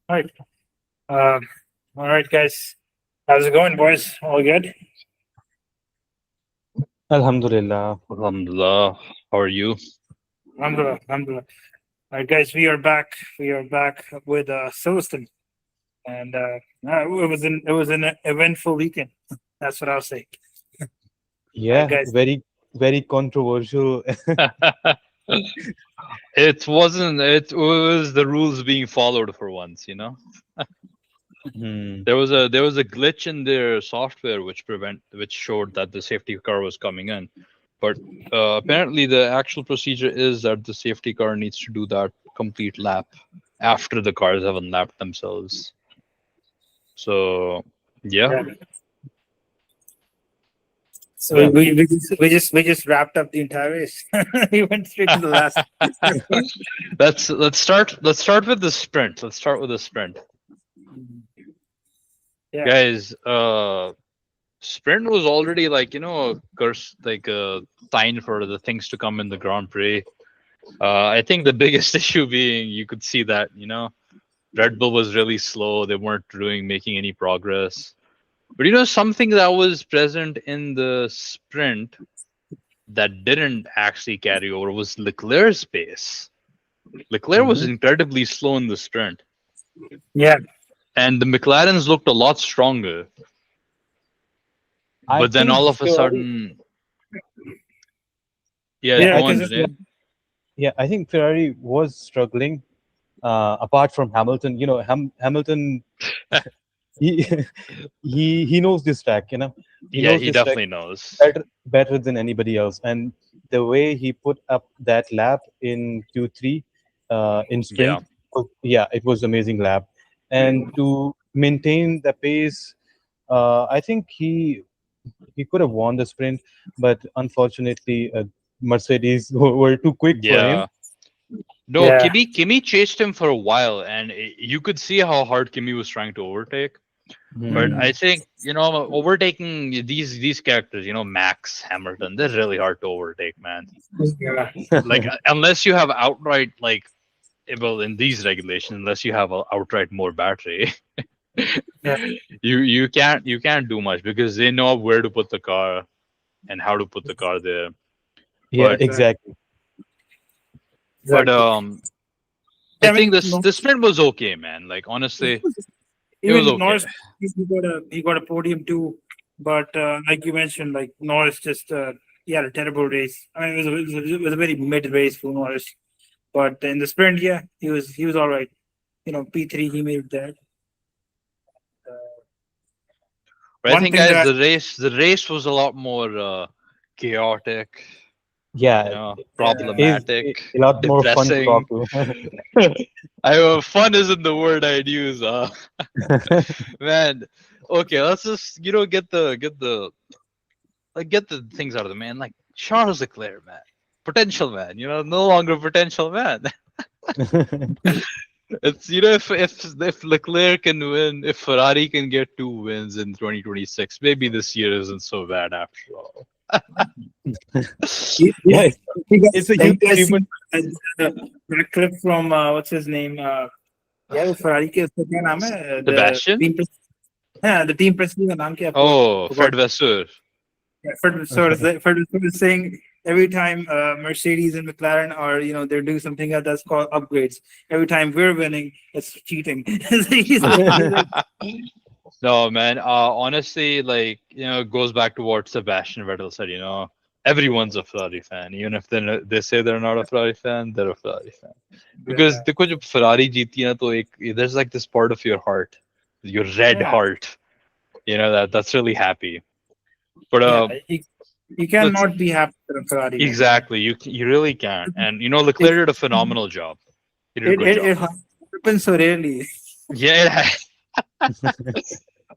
All right. Um, all right, guys. How's it going, boys? All good? Alhamdulillah. Alhamdulillah. How are you? Alhamdulillah. Alhamdulillah. All right, guys. We are back. We are back with Silverstone, and it was an eventful weekend. That's what I'll say. All right, Yeah, guys. very controversial. It was the rules being followed for once, you know. Hmm. There was a glitch in their software which showed that the safety car was coming in. But apparently the actual procedure is that the safety car needs to do that complete lap after the cars have unlapped themselves. So yeah. Yeah. So Yeah, we just wrapped up the entire race. We went straight to the last. Let's start with the sprint. Let's start with the sprint. Yeah. Guys, sprint was already like, a curse, like a sign for the things to come in the Grand Prix. I think the biggest issue being you could see that, Red Bull was really slow. They weren't making any progress. But something that was present in the sprint that didn't actually carry over was Leclerc's pace. Leclerc was Mhm. incredibly slow in the sprint, Yeah. and the McLarens looked a lot stronger. I But then think all of a Ferrari. sudden, yeah, Yeah, Yeah. I go on, think Because Junaid. yeah, I think Ferrari was struggling. Apart from Hamilton, Hamilton, he he knows this track. He Yeah, knows he this track definitely knows. better than anybody else. And the way he put up that lap in Q3, in Yeah, sprint, yeah, it was amazing lap. And to maintain the pace, I think he could have won the sprint, but unfortunately, Mercedes were too quick for him. yeah. No, yeah. Kimi chased him for a while, and you could see how hard Kimi was trying to overtake. But Hmm. I think overtaking these characters, Max, Hamilton, they're really hard to overtake, man. Yeah. Like unless you have outright like, well, in these regulations, unless you have a outright more battery, Yeah. you can't do much because they know where to put the car and how to put the car there. Yeah, But Exactly. exactly. but Exactly. I I think mean, this sprint was okay, man. Like honestly, it was even okay. Norris, he got a podium too. But like you mentioned, like Norris just he had a terrible race. I mean, it was a very mid race for Norris. But in the sprint, yeah, he was all right. P3 he made that. But I One think, thing guys, that the race was a lot more chaotic, Yeah, yeah, is problematic, a lot more fun to depressing. talk to. Fun isn't the word I'd use. Man. Okay, let's just get the things out of the man. Like Charles Leclerc, man, potential man. No longer potential man. It's if Leclerc can win, if Ferrari can get 2 wins in 2026, maybe this year isn't so bad after all. you, Yeah, you, you it's guys, a have huge you guys seen achievement. that clip from what's his name? Yeah, वो Ferrari के उसका क्या नाम है? The Sebastian? team yeah, the team president का नाम क्या है? Oh, Forgot. Fred Vasseur. Yeah, Fred is saying every time Mercedes and McLaren are, they're doing something that's called upgrades. Every time we're winning, it's cheating. He's like, No, man. Honestly, like it goes back to what Sebastian Vettel said. Everyone's a Ferrari fan, even if they say they're not a Ferrari fan, they're a Ferrari fan. Because yeah, देखो जब Ferrari जीती है ना तो there's like this part of your heart, your red yeah, heart, that's really happy. But yeah. You let's cannot be happy with a Ferrari win. exactly you really can, and It, Leclerc did a phenomenal job. He did a it, good it, job. it happens so rarely. Yeah,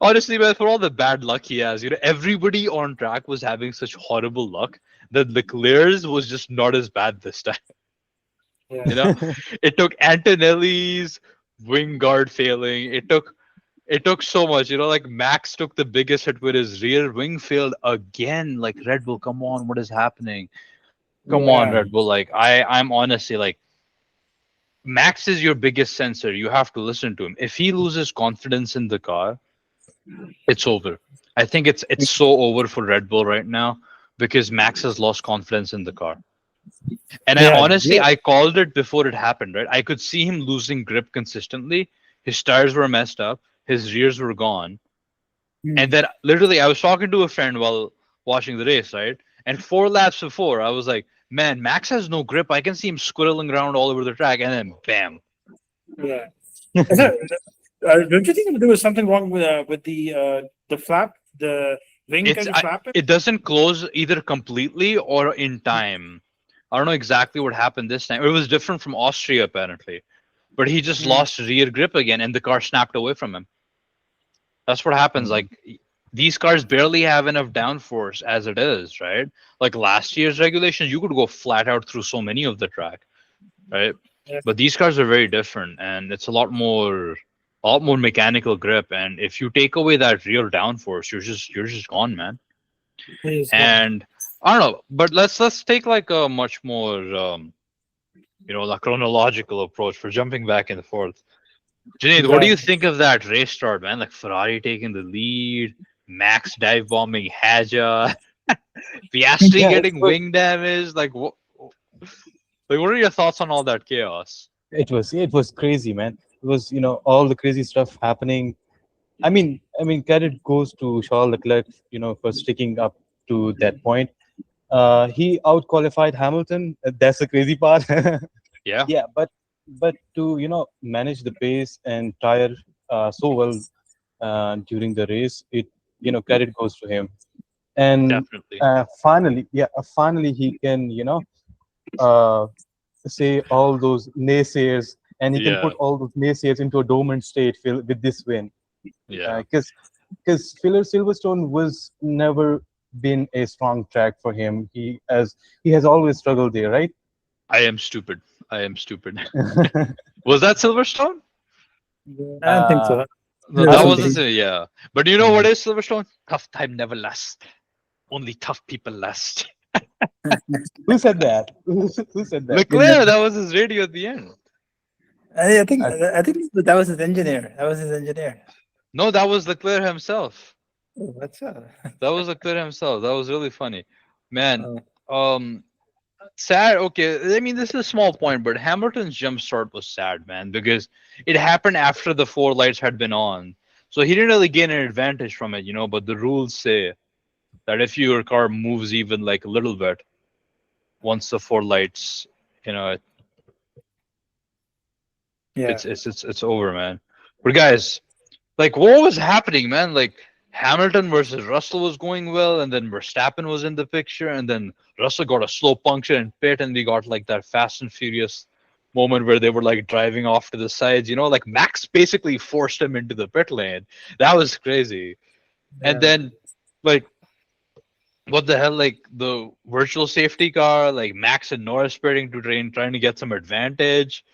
honestly, man, for all the bad luck he has, everybody on track was having such horrible luck that Leclerc's was just not as bad this time. Yeah, You know, it took Antonelli's wing guard failing. It took so much. Like Max took the biggest hit with his rear wing failed again. Like Red Bull, come on, what is happening? Come on, yeah, Red Bull. Like I'm honestly like Max is your biggest sensor. You have to listen to him. If he loses confidence in the car, it's over. I think it's so over for Red Bull right now because Max has lost confidence in the car. And I honestly, I called it before it happened, right? I could see him losing grip consistently. His tires were messed up. His rears were gone. And then literally, I was talking to a friend while watching the race, right? And 4 laps before, I was like, man, Max has no grip. I can see him squirreling around all over the track. And then bam. Yeah. Don't you think there was something wrong with the flap, the wing kind of flap? It doesn't close either completely or in time. I don't know exactly what happened this time. It was different from Austria, apparently. But he just lost rear grip again, and the car snapped away from him. That's what happens. Like, these cars barely have enough downforce as it is, right? Like last year's regulations, you could go flat out through so many of the track, right? Yeah. But these cars are very different, and it's a lot more mechanical grip. And if you take away that real downforce, you're just gone, man. And I don't know, but let's take like a much more like chronological approach for jumping back and forth. Junaid, what do you think of that race start, man? Like Ferrari taking the lead, Max dive bombing Haja, Piastri getting wing damage. Like what are your thoughts on all that chaos? It was crazy, man. It was all the crazy stuff happening. I mean, credit goes to Charles Leclerc, for sticking up to that point. He out qualified Hamilton. That's the crazy part. Yeah. But to manage the pace and tire so well during the race, credit goes to him. And Definitely. finally he can say all those naysayers, and he can put all those naysayers into a dormant state with this win. Yeah. Because Silverstone was never been a strong track for him. He has always struggled there, right? I am stupid. Was that Silverstone? I don't think so. No, that wasn't it. Yeah. But you know what is Silverstone? Tough time never lasts. Only tough people last. Who said that? Who said that? Leclerc, that was his radio at the end. I think that was his engineer. No, that was Leclerc himself. Oh, that's That was Leclerc himself. That was really funny. Man, sad. Okay, I mean, this is a small point, but Hamilton's jump start was sad, man, because it happened after the 4 lights had been on. So he didn't really gain an advantage from it, but the rules say that if your car moves even like a little bit, once the 4 lights, it's over, man. But guys, like, what was happening, man? Like, Hamilton versus Russell was going well, and then Verstappen was in the picture, and then Russell got a slow puncture in pit, and we got like that Fast and Furious moment where they were like driving off to the sides. Like Max basically forced him into the pit lane. That was crazy. Yeah. And then, like, what the hell? Like the virtual safety car, like Max and Norris spreading to trying to get some advantage.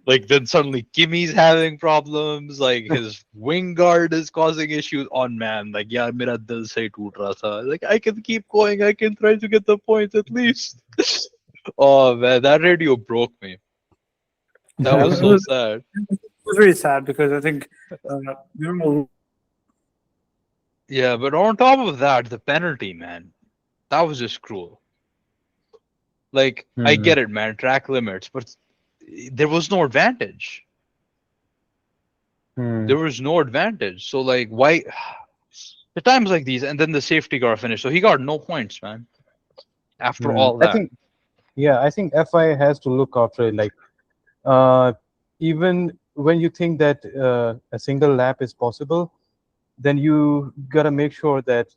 Like then suddenly Kimi's having problems. Like his wing guard is causing issues. On man, like mera dil se toot raha tha. Like I can keep going. I can try to get the points at least. Oh man, that radio broke me. That was so sad. It was very sad because I think yeah, but on top of that, the penalty, man, that was just cruel. Like I get it, man, track limits, but there was no advantage. There was no advantage. So like, why? The times like these, and then the safety car finished, so he got no points, man. After all that, I think FI has to look after it. Like, even when you think that a single lap is possible, then you gotta make sure that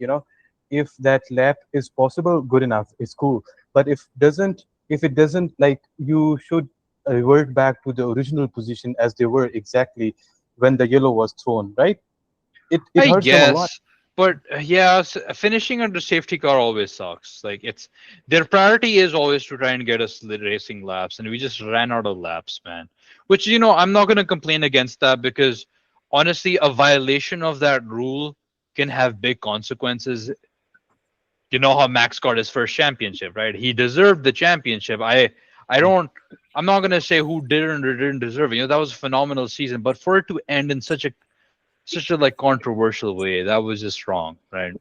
if that lap is possible, good enough, it's cool. But if it doesn't, like, you should revert back to the original position as they were exactly when the yellow was thrown, right? It hurts them a lot. But yeah, finishing under safety car always sucks. Like their priority is always to try and get us racing laps, and we just ran out of laps, man. Which I'm not gonna complain against that, because honestly, a violation of that rule can have big consequences. You know how Max got his first championship, right? He deserved the championship. I don't I'm not gonna say who did or didn't deserve it. That was a phenomenal season, but for it to end in such a like controversial way, that was just wrong, right?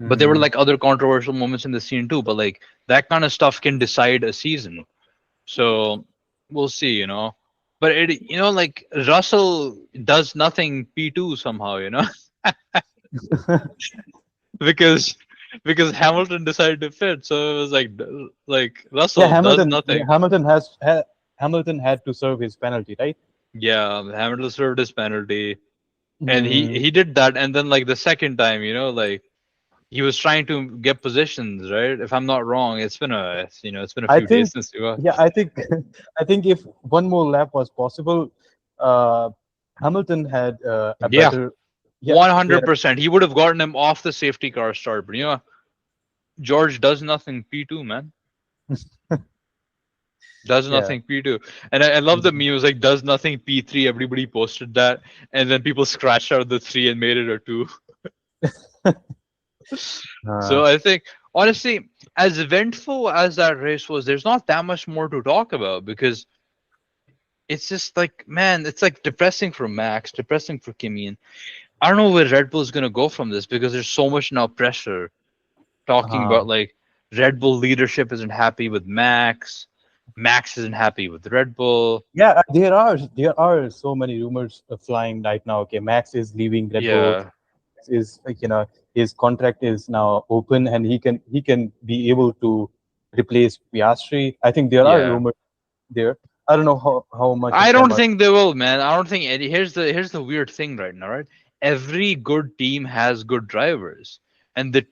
But there were like other controversial moments in the scene too. But like that kind of stuff can decide a season. So we'll see, But it, like Russell does nothing P2 somehow, because Hamilton decided to fit. So it was like Russell does nothing. Hamilton had to serve his penalty, right? Yeah, Hamilton served his penalty, and he did that. And then like the second time, like he was trying to get positions, right? If I'm not wrong, it's been a few days since you. Yeah, I think if one more lap was possible, Hamilton had a better. 100%. He would have gotten him off the safety car start, but George does nothing P2, man. Does nothing P2. And I love the meme. It was like does nothing P3. Everybody posted that, and then people scratched out the 3 and made it a 2. So I think honestly, as eventful as that race was, there's not that much more to talk about because it's just like, man, it's like depressing for Max, depressing for Kimi, and I don't know where Red Bull is gonna go from this because there's so much now pressure talking about like Red Bull leadership isn't happy with Max isn't happy with Red Bull. Yeah, there are so many rumors flying right now. Okay, Max is leaving Red Bull. Is like his contract is now open and he can be able to replace Piastri. I think there are rumors there. I don't know how much. I don't think they will, man. I don't think Eddie. Here's the weird thing right now, right? Every good team has good drivers, and the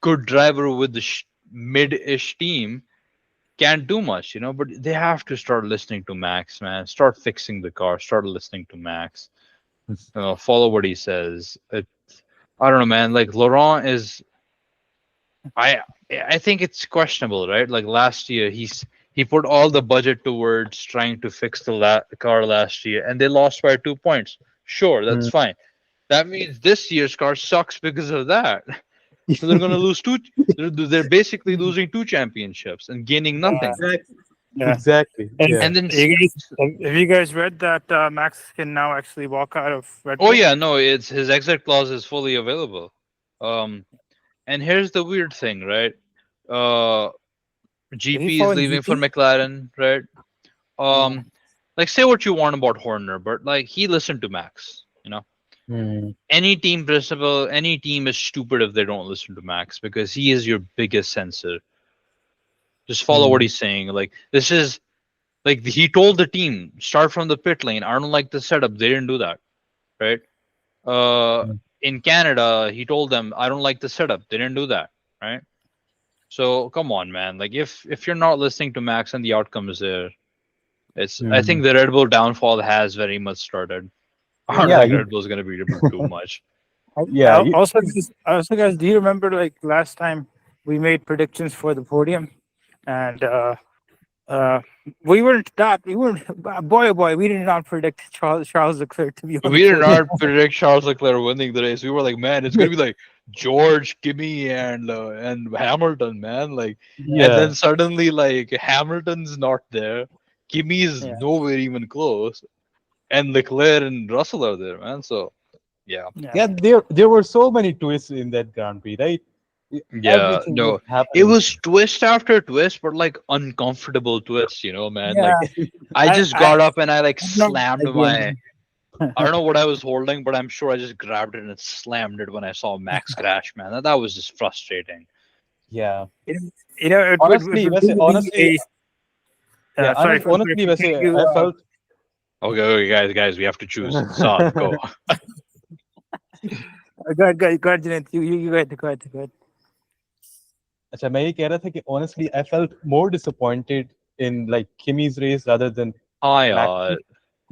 good driver with the mid-ish team can't do much, But they have to start listening to Max, man. Start fixing the car. Start listening to Max. Follow what he says. I don't know, man. Like Laurent is, I think it's questionable, right? Like last year, he put all the budget towards trying to fix the car last year, and they lost by 2 points. Sure, that's fine. That means this year's car sucks because of that. So they're gonna lose 2. They're basically losing 2 championships and gaining nothing. Exactly. And then have you guys read that Max can now actually walk out of Red Bull? Oh yeah, no, it's his exit clause is fully available. And here's the weird thing, right? GP is leaving for McLaren, right? Like say what you want about Horner, but like he listened to Max, Any team principal, any team is stupid if they don't listen to Max because he is your biggest censor. Just follow what he's saying. Like this is like he told the team start from the pit lane. I don't like the setup. They didn't do that, right? In Canada, he told them I don't like the setup. They didn't do that, right? So come on, man. Like if you're not listening to Max and the outcome is there, it's I think the Red Bull downfall has very much started. I don't think Red Bull's gonna be able to do much. Also, guys, do you remember like last time we made predictions for the podium, and we weren't. Boy, oh boy, we did not predict Charles Leclerc to be on We did not predict Charles Leclerc winning the race. We were like, man, it's gonna be like George, Kimi, and Hamilton, man. Like, and then suddenly like Hamilton's not there, Kimi is nowhere even close, and Leclerc and Russell are there, man. So, there were so many twists in that Grand Prix, right? Everything it was twist after twist, but like uncomfortable twists, man. Like I just got up and I like slammed my. I don't know what I was holding, but I'm sure I just grabbed it and slammed it when I saw Max crash, man. That was just frustrating. Yeah. Honestly, I felt. Okay, guys, we have to choose. So go. Go ahead, Janet. You go ahead. अच्छा मैं ये कह रहा था कि honestly I felt more disappointed in like Kimi's race rather than यार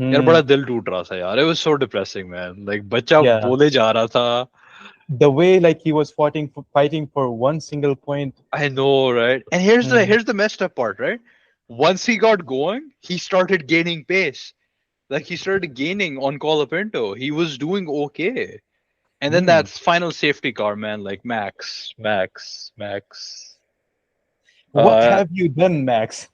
बड़ा दिल टूट रहा था यार. It was so depressing, man. Like बच्चा बोले जा रहा था. The way like he was fighting for one single point. I know, right? And here's the messed up part, right? Once he got going, he started gaining pace. Like he started gaining on Colapinto. He was doing okay. And then that final safety car, man, like Max. What have you done, Max?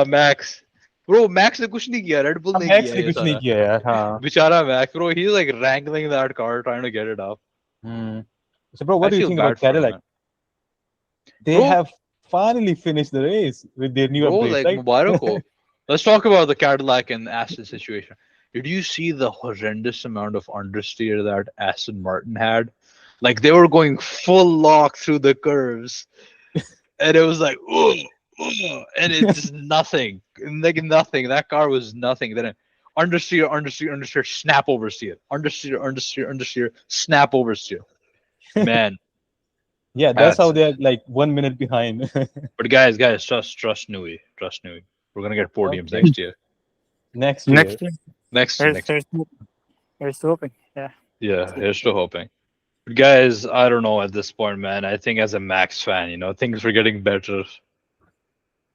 Max. Bro, Max ने कुछ नहीं किया. Red Bull ने Max किया ने ये कुछ नहीं सारा. किया यार. हाँ. Bichara Max, bro, he's like wrangling that car, trying to get it up. So, bro, what I do you feel think bad about for him, Cadillac? man. They Bro, have finally finished the race with their new bro, upgrades, like right? Mubarak ko. Let's talk about the Cadillac and Aston situation. Did you see the horrendous amount of understeer that Aston Martin had? Like they were going full lock through the curves, and it was like, oh, and it's just nothing, like nothing. That car was nothing. Then understeer, understeer, understeer, snap oversteer, understeer, understeer, understeer, snap oversteer. Man, Yeah, that's how that's. they're like 1 minute behind. But guys, trust Newey, trust Newey. We're gonna get podiums Okay. next year. Next year. Next year, Next here's here's hoping. Yeah. yeah, here's to hoping. But guys, I don't know at this point, man. I think as a Max fan, things were getting better.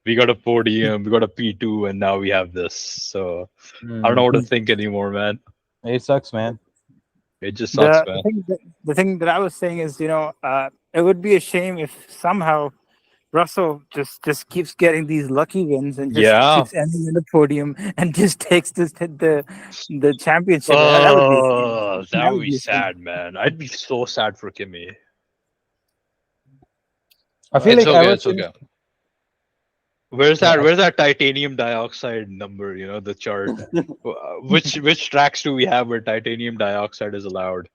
We got a podium, we got a P2, and now we have this. So I don't know what to think anymore, man. It sucks, man. It just sucks, The man. thing, the thing that I was saying is, it would be a shame if somehow Russell just keeps getting these lucky wins and just Yeah. keeps ending in the podium and just takes the championship. That would be a shame. Oh, that would be a shame. sad, man. I'd be so sad for Kimmy. I feel It's like okay, ever it's okay. Where's that titanium dioxide number? The chart. Which tracks do we have where titanium dioxide is allowed,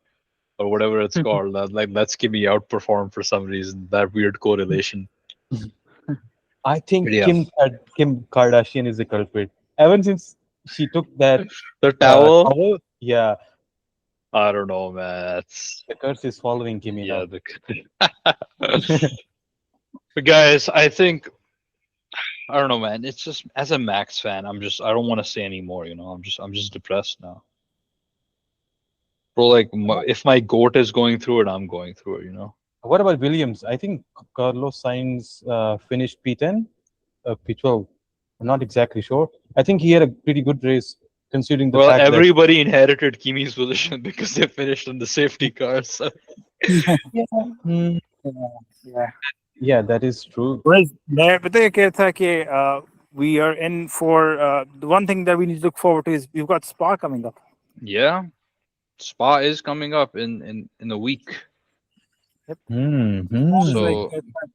or whatever it's called? Like let's give me outperform for some reason. That weird correlation. I think Yeah. Kim Kardashian is the culprit. Ever since she took that The towel. towel, yeah, I don't know, man. the curse is following Kimmy Yeah. now. But guys, I think I don't know, man. It's just as a Max fan, I don't want to say anymore. I'm just depressed now. Bro, like if my goat is going through it, I'm going through it. What about Williams? I think Carlos Sainz finished P10, P12. I'm not exactly sure. I think he had a pretty good race considering the Well, fact everybody inherited Kimi's position because they finished in the safety car. So. that. Yeah. Yeah, that is true. Whereas मैं पता है क्या था कि we are in for the one thing that we need to look forward to is we've got Spa coming up. Yeah, Spa is coming up in a week. So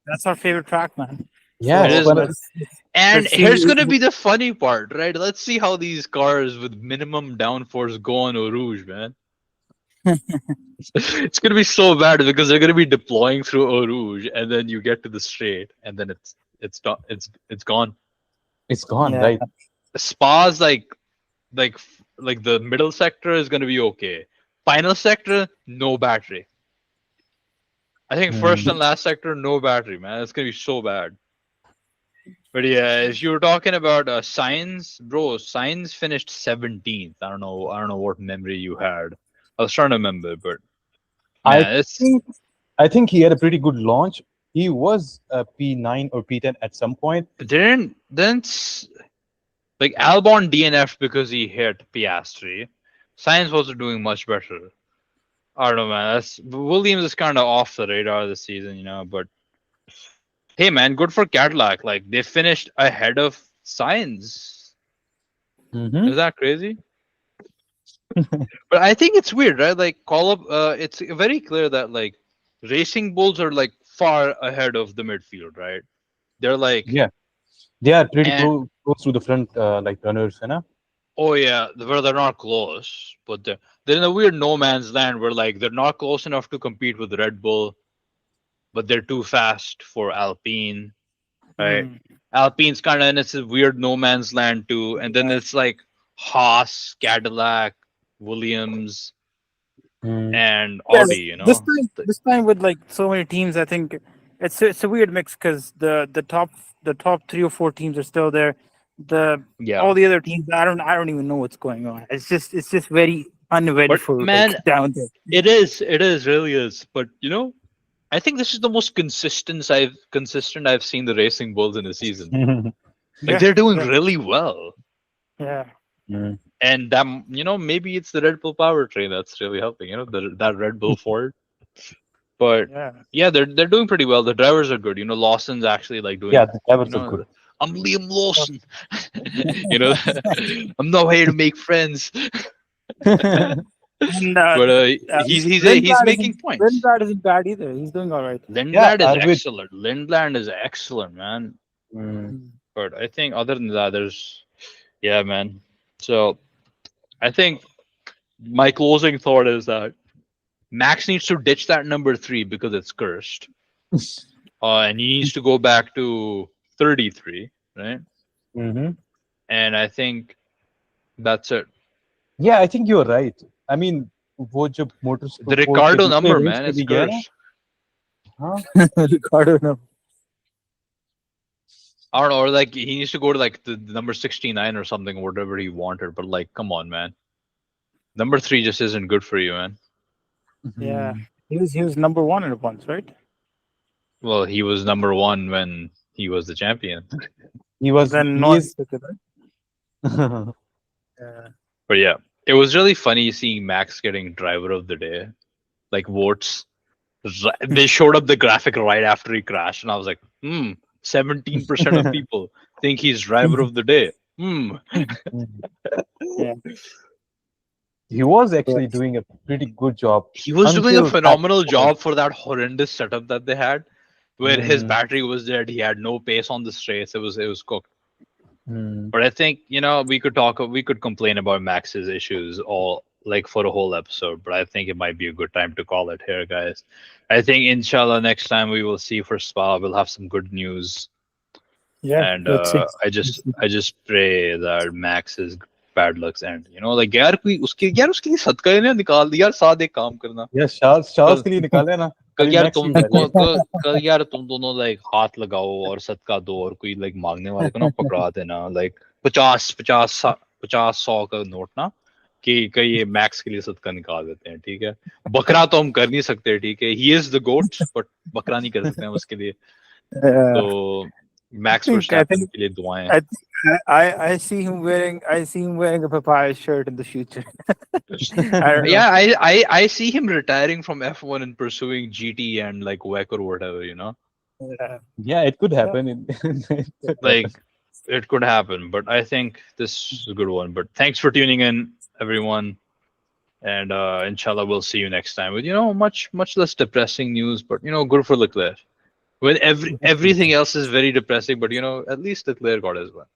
That's our favorite track, man. Yeah, it is, but man. And let's here's see- gonna be the funny part, right? Let's see how these cars with minimum downforce go on Eau Rouge, man. It's gonna be so bad because they're gonna be deploying through Eau Rouge, and then you get to the straight, and then it's gone. it's gone, Yeah. right? Spa's like the middle sector is gonna be okay. Final sector, no battery. I think first and last sector, no battery, man. It's gonna be so bad. But yeah, if you were talking about Sainz, bro, Sainz finished 17th. I don't know what memory you had. I was trying to remember, but man, I think he had a pretty good launch. He was a P9 or P10 at some point. didn't like Albon DNF because he hit Piastri. Sainz wasn't doing much better. I don't know, man. Williams is kind of off the radar this season, But hey, man, good for Cadillac. Like they finished ahead of Sainz. Is that crazy? But I think it's weird, right? Like it's very clear that like Racing Bulls are like far ahead of the midfield, right? They're like They are pretty close to the front, like runners, Oh yeah, where they're not close, but they're in a weird no man's land where like they're not close enough to compete with Red Bull, but they're too fast for Alpine, right? Alpine's kind of in its weird no man's land too, and then it's like Haas, Cadillac, Williams, and Audi. This time with like so many teams, I think it's a weird mix because the top 3 or 4 teams are still there. All the other teams, I don't even know what's going on. It's just very uneventful. But man, down there. It really is. But I think this is the most consistent I've seen the Racing Bulls in a season. Like they're doing really well. Yeah. And maybe it's the Red Bull powertrain that's really helping. That Red Bull Ford. But yeah, they're doing pretty well. The drivers are good. Lawson's actually like doing. Yeah, the drivers are good. I'm Liam Lawson. You know, I'm not here to make friends. And, But he's Lindblad making isn't, points. Lindblad isn't bad either. He's doing all right. Lindblad is Arvid. excellent. Lindblad is excellent, man. But I think other than that, yeah, man. So I think my closing thought is that Max needs to ditch that number 3 because it's cursed. And he needs to go back to 33, right? Mhm. And I think that's it. Yeah, I think you're right. I mean, वो जब motorsport The Ricardo के number, दूसरे race man, पे it's भी गया ना, cursed. हाँ, Ricardo, no. I don't know, or like he needs to go to like the number 69 or something, whatever he wanted. But like, come on, man. Number 3 just isn't good for you, man. Yeah, he was number 1 at once, right? Well, he was number 1 when he was the champion. he was Then he Norris is took it, right? Yeah. But yeah, it was really funny seeing Max getting driver of the day, like votes. They showed up the graphic right after he crashed, and I was like, 17% of people think he's driver of the day. Yeah. he was actually doing a pretty good job. He was doing a Until phenomenal that job for that horrendous setup that they had, where his Mm. battery was dead. He had no pace on the straights. It was cooked. Mm. But I think we could complain about Max's issues all like for a whole episode. But I think it might be a good time to call it here, guys. I think inshallah next time we will see for Spa, we'll have some good news. Yeah. And let's see. I just pray that Max's bad lucks end. Like यार उसके लिए सदका ही ना निकाल दिया यार, साथ एक काम करना. Yeah, Charles के लिए निकाले ना. कल कभी यार Max तुम नहीं डाले. कल यार तुम दोनों लाइक हाथ लगाओ और सदका दो और कोई लाइक मांगने वाले को ना पकड़ा देना लाइक 50-100 का नोट ना कि ये मैक्स के लिए सदका निकाल देते हैं. ठीक है, बकरा तो हम कर नहीं सकते. ठीक है, he is the goat, but बकरा नहीं कर सकते हैं उसके लिए. तो मैक्स वर्स्टैपेन के लिए दुआएं. I see him wearing a papaya shirt in the future. I don't know. Yeah, I see him retiring from F1 and pursuing GT and like WEC or whatever. Yeah. Yeah, it could happen. Like it could happen, but I think this is a good one. But thanks for tuning in, everyone, and inshallah we'll see you next time with much less depressing news, but good for Leclerc. When everything else is very depressing, but at least Leclerc got his one.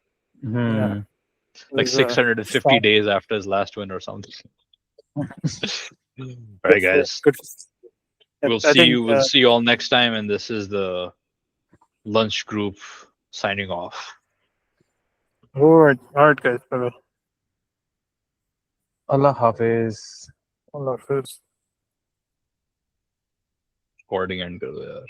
Yeah. Like It was, 650 days after his last win or something. All right, guys. Good. We'll I see think, you. We'll see you all next time, and this is the lunch group signing off. All right, guys. Bye-bye. Allah Hafiz. Allah Hafiz. Recording end kar do yaar.